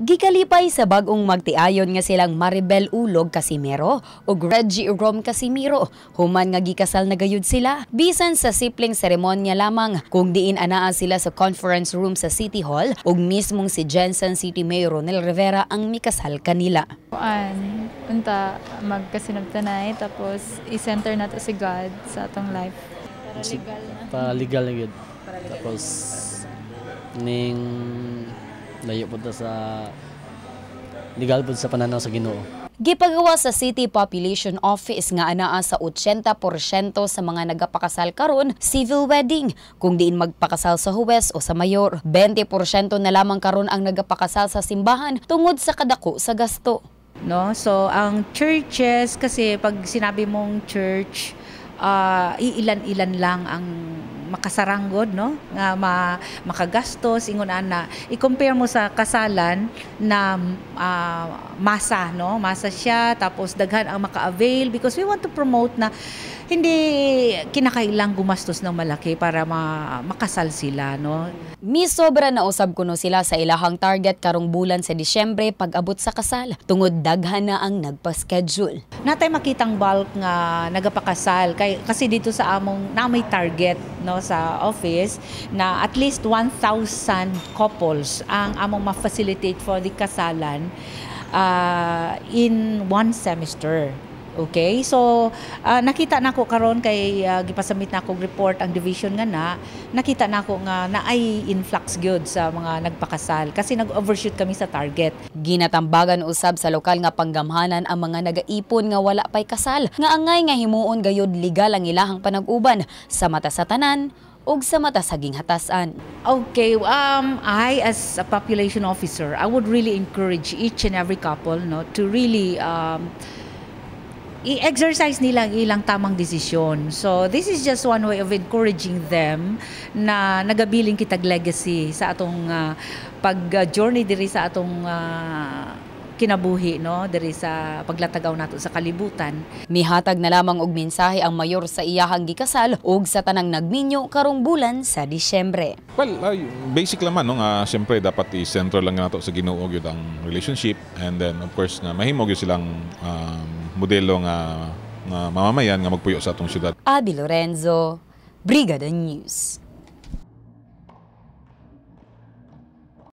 Gikalipay sa bag-ong magtiayon nga silang Maribel Ulog Casimiro o Reggie Rom Casimiro. Human nga gikasal na gayud sila. Bisan sa simpleng seremonya lamang kung diin anaa sila sa conference room sa City Hall ug mismong si Jensen City Mayor Ronel Rivera ang mikasal kanila. Unta magkasinabtanay tapos i-center nato si God sa atong life. Para legal na gid. Tapos ning layo po sa legal po sa pananaw sa Ginoo. Gipagawa sa City Population Office nga anaa sa 80% sa mga nagapakasal karon civil wedding kung diin magpakasal sa huwes o sa mayor. 20% na lamang karon ang nagapakasal sa simbahan tungod sa kadako sa gasto. No, so ang churches kasi pag sinabi mong church, iilan-ilan lang ang makasaranggod, no, nga makagastos ingon ana. I-compare mo sa kasalan na masa, no, masa siya tapos daghan ang maka-avail because we want to promote na hindi kinakailang gumastos ng malaki para makasal sila, no. Misobra na usab kuno sila sa ilahang target karong bulan sa Disyembre pag-abot sa kasal tungod daghan na ang nagpa-schedule. Natay makitang bulk nga nagapakasal kasi dito sa among na may target, no, sa office na at least 1,000 couples ang among ma-facilitate for the kasalan in one semester. Okay, so nakita nako karon kay gipasamit nako report ang division nga nakita nako nga naay influx gyud sa mga nagpakasal kasi nag-overshoot kami sa target. Ginatambagan usab sa lokal nga panggamhanan ang mga nagaipon nga wala pay kasal nga angay nga himuon gayud legal ang ilahang panag-uban sa mata sa tanan ug sa mata sa ginghatasan. Okay, I as a population officer, I would really encourage each and every couple, no, to really i-exercise nila ang ilang tamang desisyon. So this is just one way of encouraging them na nagabiling kitag legacy sa atong pag-journey diri sa atong kinabuhi, no, diri sa paglatagaw nato sa kalibutan. Mihatag na lamang og mensahe ang mayor sa iyahang gikasal ug sa tanang nagminyo karong bulan sa Disyembre. Well, basic naman, no, nga siyempre dapat i-center lang nato sa Ginoo gyud ang relationship, and then of course nga mahimo gyud silang modelo nga mamamayan nga magpuyo sa atong syudad. Abby Lorenzo, Brigada News.